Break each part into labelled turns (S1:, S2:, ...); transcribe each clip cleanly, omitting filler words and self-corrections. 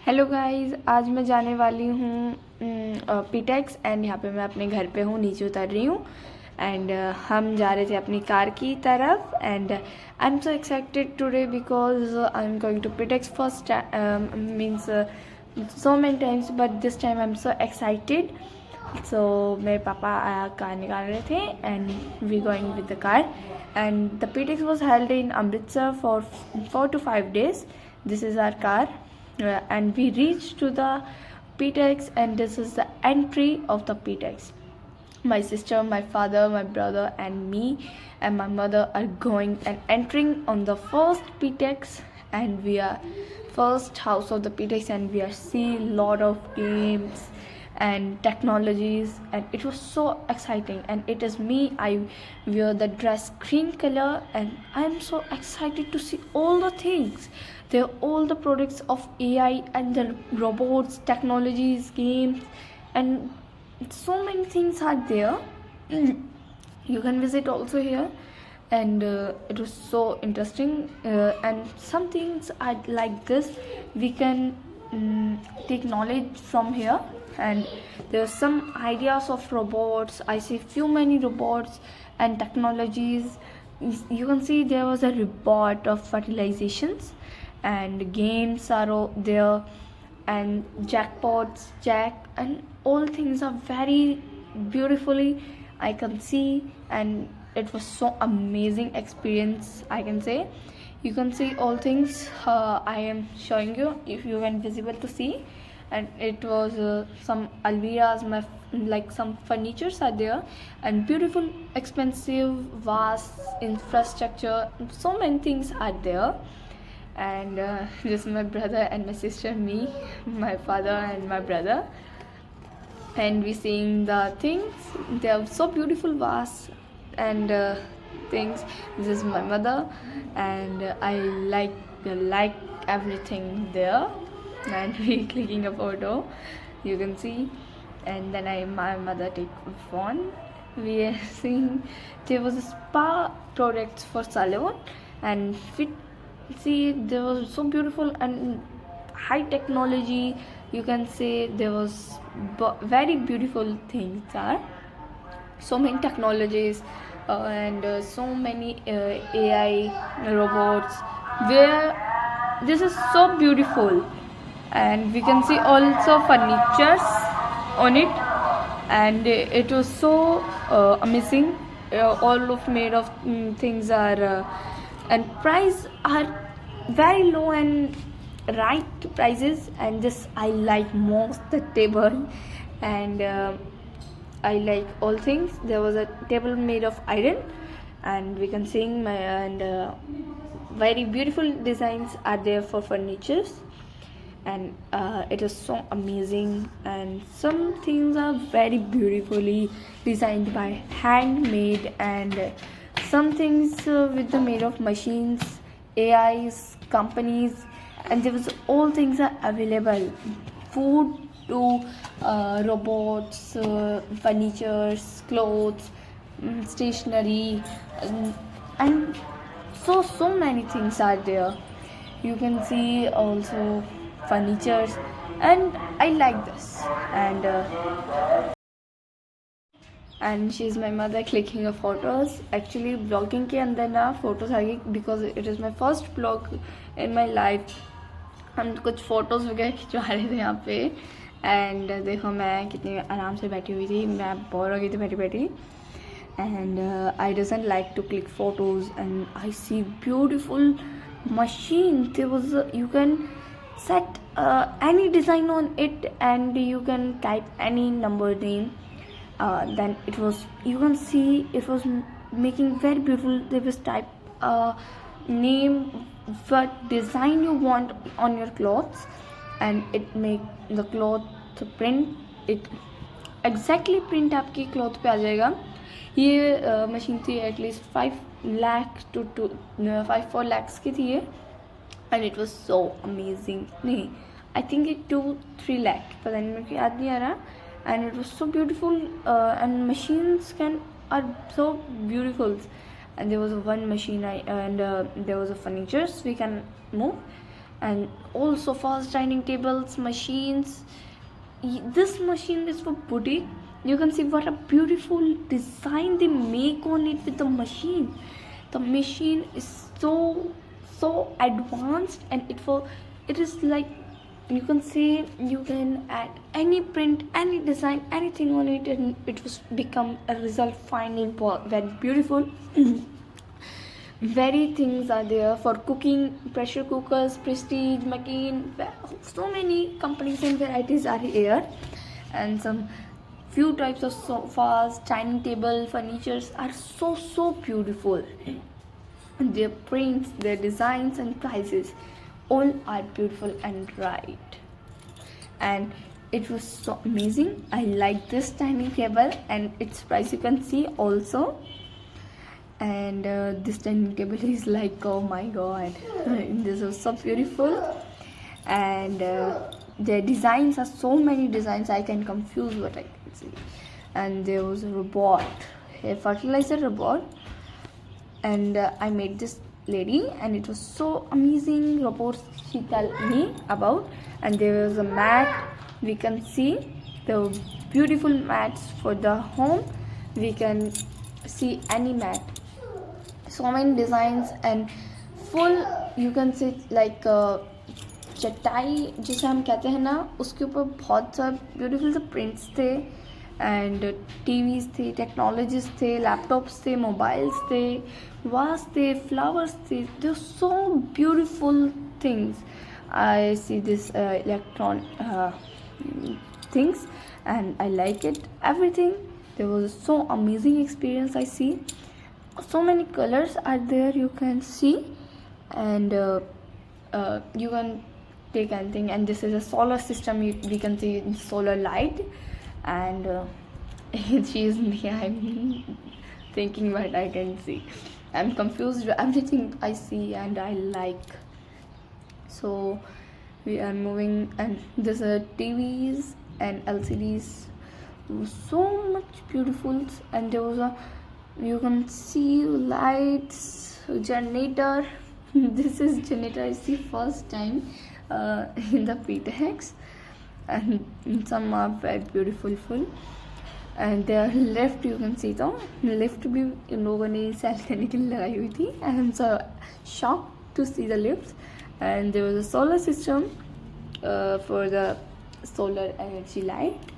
S1: Hello guys, आज मैं जाने वाली हूँ पीटेक्स एंड यहाँ पे मैं अपने घर पे हूँ, नीचे उतर रही हूँ एंड हम जा रहे थे अपनी कार की तरफ and I am so excited today because I am going to Pitex first means so many times but this time I'm so excited. So मेरे पापा कार निकाल रहे थे and we going with the car and the PTX was held in Amritsar for 4 to 5 days. This is our car and we reached to the PTX and this is the entry of the PTX. My sister, my father, my brother and me and my mother are going and entering on the first PTX and we are first house of the PTX and we are seeing lot of games and technologies and it was so exciting and it is me. I wear the dress green color and I am so excited to see all the things. They're all the products of AI and the robots, technologies, games and so many things are there. You can visit also here and it was so interesting and some things I like this we can take knowledge from here and there are some ideas of robots. I see few many robots and technologies. You can see there was a robot of fertilizations and games are there and jackpots jack and all things are very beautifully I can see and it was so amazing experience. I can say you can see all things I am showing you if you can visible to see and it was some alviras like some furnitures are there and beautiful expensive vast infrastructure so many things are there and just my brother and my sister, me, my father and my brother and we seeing the things. They are so beautiful vast and things. This is my mother and I like everything there and we clicking a photo you can see and then my mother take a phone. We are seeing there was a spa products for salon and fit. See, there was so beautiful and high technology. You can say there was very beautiful things are so many technologies and so many AI robots where this is so beautiful and we can see also furnitures on it and it was so amazing. All of made of things are and price are very low and right prices and this I like most the table and I like all things. There was a table made of iron and we can sing and very beautiful designs are there for furnitures and it is so amazing and some things are very beautifully designed by handmade and some things with the made of machines, AIs, companies and there was all things are available food to robots, furnitures, clothes, stationery and so many things are there. You can see also furnitures and I like this and she's my mother clicking her photos. Actually vlogging के अंदर ना photos आ गई because it is my first vlog in my life. हम कुछ photos वगैरह खिंचवा रहे थे यहाँ पे and देखो मैं कितनी आराम से बैठी हुई थी. मैं बोर हो गई थी बैठी बैठी and I doesn't like to click photos and I see beautiful machine. There was you can set any design on it and you can type any number name. Then it was you can see it was making very beautiful. There was type name what design you want on your clothes and it make the cloth print it exactly print आपकी cloth पे आ जाएगा. ये machine थी at least 5 lakh to 4 lakhs की थी ये and it was so amazing. नहीं I think it 2-3 lakh पता नहीं मेरे को याद नहीं आ रहा and it was so beautiful and machines are so beautiful and there was one machine and there was a furnitures we can move and all sofas, dining tables, machines. This machine is for boutique. You can see what a beautiful design they make on it with the machine. The machine is so advanced, and it is like, you can say you can add any print, any design, anything on it, and it was become a result final, very beautiful. Very things are there for cooking, pressure cookers, Prestige, McCain, so many companies and varieties are here, and some few types of sofas, dining table, furnitures are so beautiful. Their prints, their designs and prices, all are beautiful and right. And it was so amazing. I like this dining table and its price you can see also. And this dining table is like, oh my god, this was so beautiful. And their designs are so many designs, I can confuse what I can see. And there was a robot, a fertilizer robot, and I made this lady, and it was so amazing robots she told me about. And there was a mat, we can see the beautiful mats for the home. We can see any mat, so many designs, and full you can see like चटाई जिसे हम कहते हैं ना, उसके ऊपर बहुत सा ब्यूटीफुल से प्रिंट्स थे, एंड टीवीज़ थे, टेक्नोलॉजीज थे, लैपटॉप्स थे, मोबाइल्स थे, वास थे, फ्लावर्स थे. They so beautiful things. I see this electron things, and I like it, everything. There was so amazing experience. I see so many colors are there, you can see, and you can take anything. And this is a solar system, we can see solar light. And she is me, I'm thinking what I can see. I'm confused with everything I see and I like. So we are moving, and there's TVs and LCDs, so much beautiful. And there was you can see lights, generator. This is generator I see first time in the PTX, and some are very beautiful. And there lift, you can see, तो lift भी इन लोगों ने cell करने के लिए लगाई हुई थी. I am so shocked to see the lifts. And there was a solar system for the solar energy light,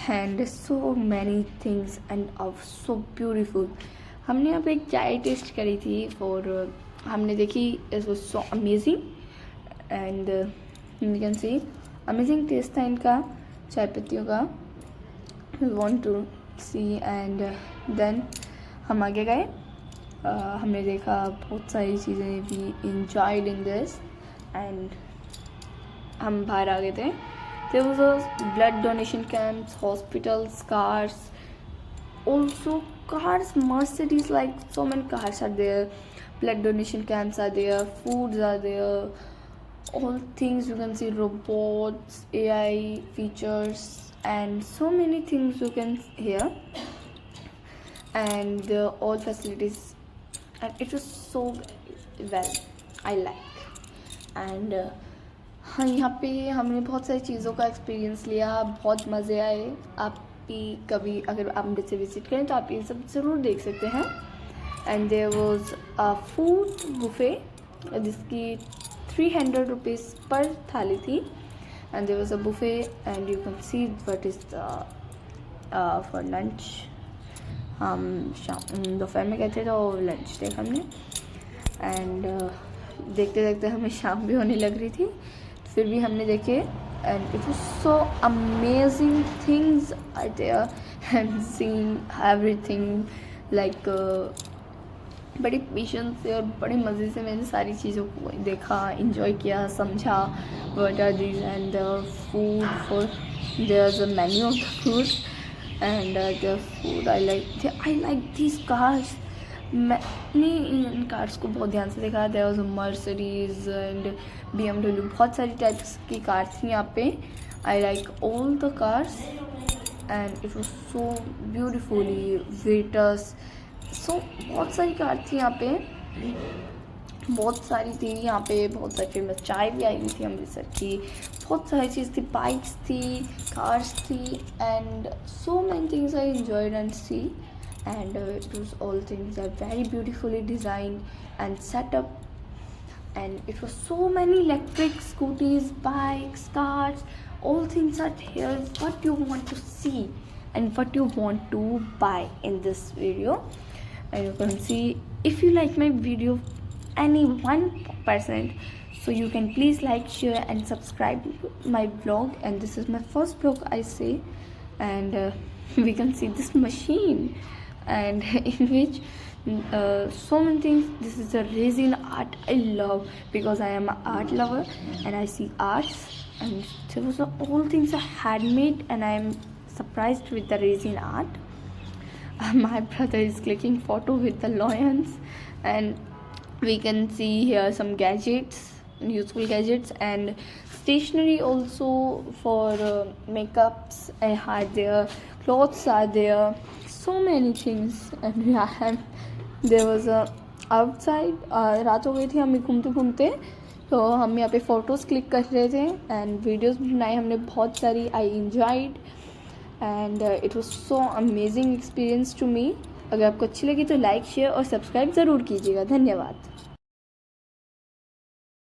S1: and so many things, and of so beautiful. हमने यहाँ पे एक चाय टेस्ट करी थी, और हमने देखी, it was so amazing. And you can see amazing taste था इनका चाय पत्तियों का. We want to see. And then हम आगे गए. हमने देखा बहुत सारी चीज़ें, भी enjoyed in this, and हम बाहर आ गए थे. There was a blood donation camps, hospitals, cars, also cars, Mercedes, like so many cars are there. Blood donation camps are there, foods are there, all things you can see, robots, AI features, and so many things you can hear. And all facilities, and it was so well, I like. And हाँ, यहाँ पे हमने बहुत सारी चीज़ों का experience लिया, बहुत मज़े आए. आप भी कभी अगर आप मुझसे विज़िट करें तो आप ये सब ज़रूर देख सकते हैं. And there was a food buffet जिसकी 300 रुपीज़ पर थाली थी. And there was a buffet, and you can see what is the for lunch. हम शाम दोपहर में गए थे तो लंच देखा हमने. एंड देखते देखते हमें शाम भी होने लग रही थी, फिर भी हमने देखे. And it was so amazing things are there, and seeing everything like बड़ी पेशेंस से और बड़े मज़े से मैंने सारी चीज़ों को देखा, इंजॉय किया, समझा what are these. And the food for there is a menu of the food, and the food I like these cars. मैंने इन कार्स को बहुत ध्यान से देखा. There was a Mercedes and BMW, बहुत सारी टाइप्स की कार थी यहाँ पे. I like all the cars, and it was so beautifully waits. So बहुत सारी कार थी यहाँ पे. बहुत सारी थी यहाँ पे, बहुत सारी फेमस चाय भी आई हुई थी अमृतसर की, बहुत सारी चीज़ थी, बाइक्स थी, कार्स थी, and so many things I enjoyed and see, and it was all things are very beautifully designed and set up, and it was so many electric scooters, bikes, cars, all things are here what you want to see and what you want to buy in this video. And you can see, if you like my video any 1%, so you can please like, share and subscribe my vlog. And this is my first vlog I say, and we can see this machine, and in which so many things. This is a resin art I love because I am an art lover and I see arts, and there was all things are handmade, and I am surprised with the resin art. My brother is clicking photo with the lions, and we can see here some gadgets, useful gadgets, and stationery also for makeups are there, clothes are there, so many things. And yeah, and there was a outside रात हो गई थी हमें घूमते घूमते, तो हम यहाँ पे फ़ोटोज़ क्लिक कर रहे थे एंड वीडियोज़ भी बनाई हमने बहुत सारी. I enjoyed and it was so amazing experience to me. अगर आपको अच्छी लगी तो लाइक, शेयर और सब्सक्राइब ज़रूर कीजिएगा. धन्यवाद.